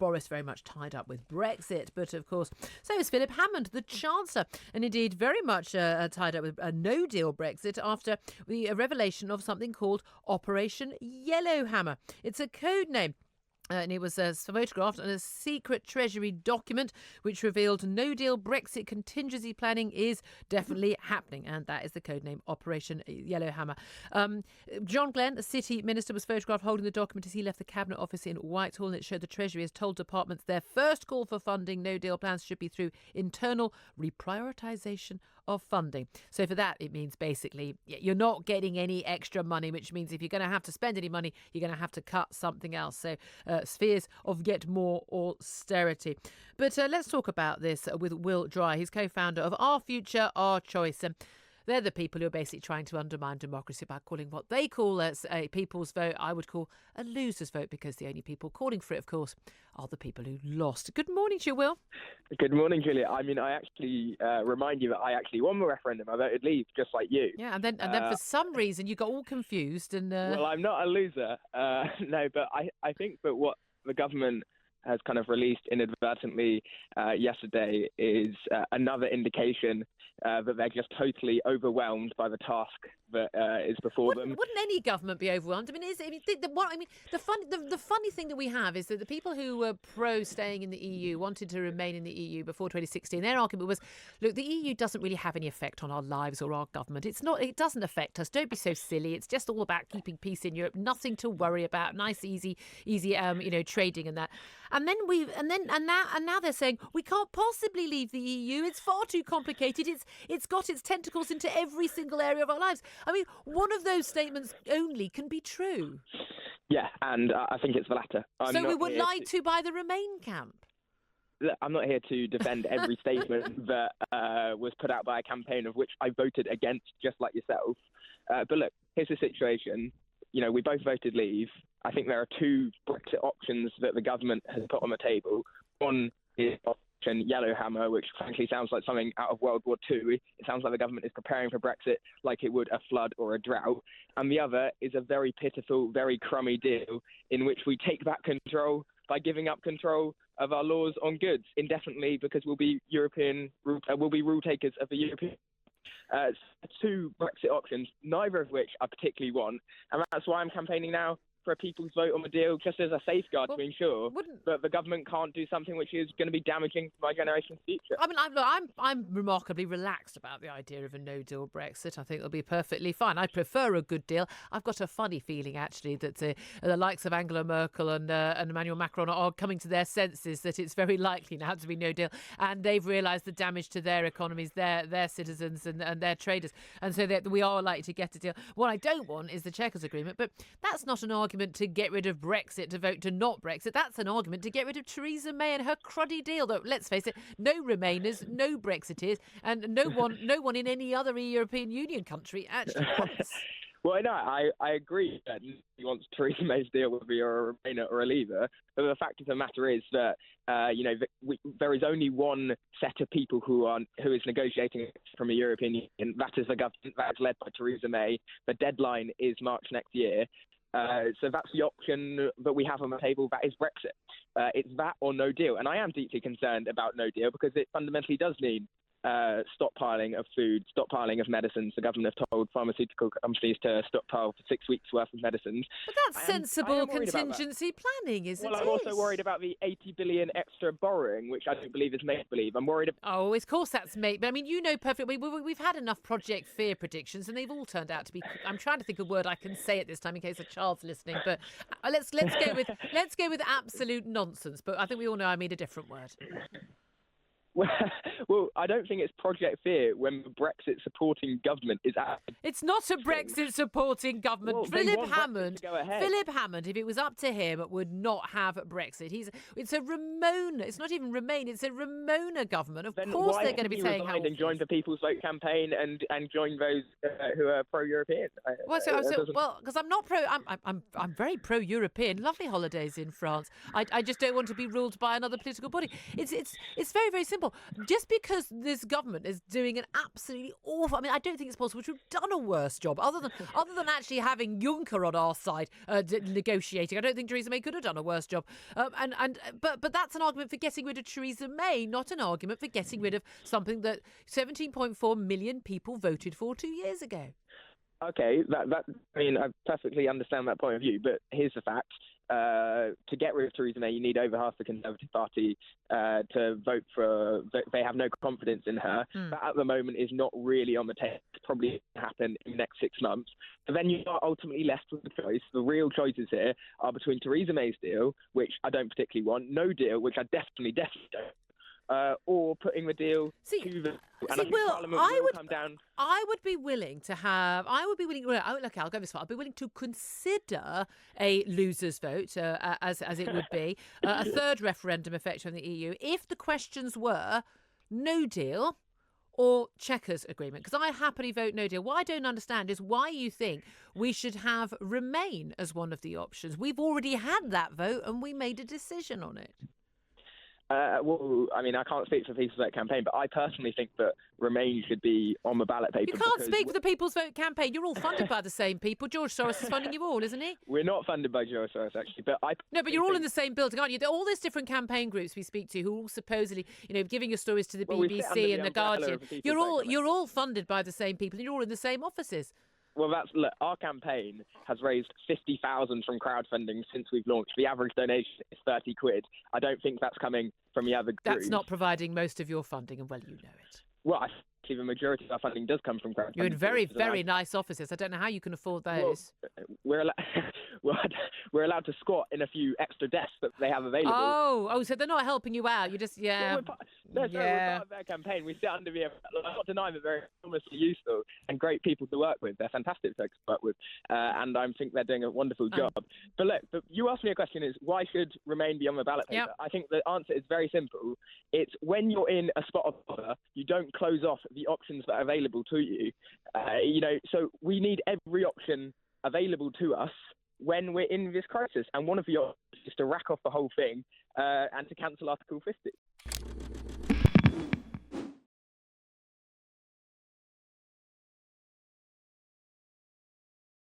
Boris very much tied up with Brexit. But of course, so is Philip Hammond, the Chancellor, and indeed very much tied up with a no-deal Brexit after the revelation of something called Operation Yellowhammer. It's a code name. And it was photographed on a secret Treasury document which revealed no-deal Brexit contingency planning is definitely happening. And that is the codename Operation Yellowhammer. John Glenn, the City Minister, was photographed holding the document as he left the Cabinet Office in Whitehall. And it showed the Treasury has told departments their first call for funding no-deal plans should be through internal reprioritisation of funding. So for that, it means basically you're not getting any extra money, which means if you're going to have to spend any money, you're going to have to cut something else. So spheres of yet more austerity. But let's talk about this with Will Dry. He's co-founder of Our Future, Our Choice. And they're the people who are basically trying to undermine democracy by calling what they call a people's vote, I would call a loser's vote, because the only people calling for it, of course, are the people who lost. Good morning to you, Will. Good morning, Julia. I mean, I actually remind you that I actually won the referendum. I voted Leave, just like you. Yeah, and then for some reason you got all confused. And Well, I'm not a loser. No, but I think that what the government has kind of released inadvertently yesterday is another indication that they're just totally overwhelmed by the task that is before them. Wouldn't any government be overwhelmed? I mean, the funny thing that we have is that the people who were pro staying in the EU wanted to remain in the EU before 2016. Their argument was, look, the EU doesn't really have any effect on our lives or our government. It doesn't affect us. Don't be so silly. It's just all about keeping peace in Europe. Nothing to worry about. Nice, easy, trading and that. And now they're saying we can't possibly leave the EU. It's far too complicated. It's got its tentacles into every single area of our lives. I mean, one of those statements only can be true. Yeah, and I think it's the latter. So we were lied to by the Remain camp. I'm not here to defend every statement that was put out by a campaign of which I voted against, just like yourself. But look, here's the situation. We both voted Leave. I think there are two Brexit options that the government has put on the table. One is Operation Yellowhammer, which frankly sounds like something out of World War II. It sounds like the government is preparing for Brexit like it would a flood or a drought. And the other is a very pitiful, very crummy deal in which we take back control by giving up control of our laws on goods indefinitely, because we'll be rule takers of the European. Two Brexit options, neither of which I particularly want, and that's why I'm campaigning now for a people's vote on the deal, just as a safeguard to ensure that the government can't do something which is going to be damaging to my generation's future. I mean, I'm remarkably relaxed about the idea of a no-deal Brexit. I think it'll be perfectly fine. I prefer a good deal. I've got a funny feeling, actually, that the likes of Angela Merkel and Emmanuel Macron are coming to their senses that it's very likely now to be no deal, and they've realised the damage to their economies, their citizens and their traders, and so that we are likely to get a deal. What I don't want is the Chequers Agreement, but that's not an argument to get rid of Brexit, to vote to not Brexit. That's an argument to get rid of Theresa May and her cruddy deal. Though, let's face it, no Remainers, no Brexiteers, and no one in any other European Union country actually wants. Well, no, I agree that he wants Theresa May's deal, whether you're a Remainer or a Leaver. But the fact of the matter is that there is only one set of people who is negotiating from a European Union. That is the government that is led by Theresa May. The deadline is March next year. So that's the option that we have on the table. That is Brexit. It's that or no deal. And I am deeply concerned about no deal because it fundamentally does mean stockpiling of food, stockpiling of medicines. The government have told pharmaceutical companies to stockpile for 6 weeks' worth of medicines. But that's sensible contingency planning, isn't it? Well, I'm also worried about the 80 billion extra borrowing, which I don't believe is make-believe. I'm worried about... Oh, of course that's make. But I mean, you know perfectly. We've had enough Project Fear predictions, and they've all turned out to be... I'm trying to think of a word I can say at this time in case a child's listening. But let's go with absolute nonsense. But I think we all know I mean a different word. Well, I don't think it's Project Fear when the Brexit-supporting government is at... It's not a Brexit-supporting government. Well, Philip Hammond, if it was up to him, would not have Brexit. It's a Ramona. It's not even Remain. It's a Ramona government. Of course they're going to be saying how... and joined the People's Vote campaign and joined those who are pro-European. Because I'm not pro... I'm very pro-European. Lovely holidays in France. I just don't want to be ruled by another political body. It's very, very simple. simple. Just because this government is doing an absolutely awful... I mean, I don't think it's possible to have done a worse job, other than actually having Juncker on our side negotiating. I don't think Theresa May could have done a worse job. But that's an argument for getting rid of Theresa May, not an argument for getting rid of something that 17.4 million people voted for 2 years ago. Okay, I mean, I perfectly understand that point of view, but here's the fact. To get rid of Theresa May, you need over half the Conservative Party to vote for. They have no confidence in her. That at the moment is not really on the table. It's probably happen in the next 6 months. So then you are ultimately left with the choice. The real choices here are between Theresa May's deal, which I don't particularly want, no deal, which I definitely don't. Or putting the deal to the... And I think Parliament will come down... I would be willing to have... Look, I'll go this far. I'll be willing to consider a loser's vote, as it would be, a third referendum effect on the EU, if the questions were no deal or Chequers agreement. Because I happily vote no deal. What I don't understand is why you think we should have Remain as one of the options. We've already had that vote and we made a decision on it. Well, I mean, I can't speak for People's Vote campaign, but I personally think that Remain should be on the ballot paper. You can't speak for the People's Vote campaign. You're all funded by the same people. George Soros is funding you all, isn't he? We're not funded by George Soros, actually. But you're all in the same building, aren't you? There are all these different campaign groups we speak to who are all supposedly, giving your stories to the BBC and the Guardian. You're all funded by the same people, and you're all in the same offices. Well, look, our campaign has raised 50,000 from crowdfunding since we've launched. The average donation is 30 quid. I don't think that's coming from the other groups. That's not providing most of your funding, and well, you know it. Well, actually, the majority of our funding does come from crowdfunding. You're in very, very nice offices. I don't know how you can afford those. Well, we're allowed to squat in a few extra desks that they have available. Oh, so they're not helping you out. You just, Well, we're part of their campaign. We sit under the... I'm not denying that they're enormously useful and great people to work with. They're fantastic folks to work with. And I think they're doing a wonderful job. But look, you asked me a question is, why should Remain be on the ballot paper? Yep. I think the answer is very simple. It's when you're in a spot of bother, you don't close off the options that are available to you. So we need every option available to us when we're in this crisis. And one of the options is to rack off the whole thing and to cancel Article 50.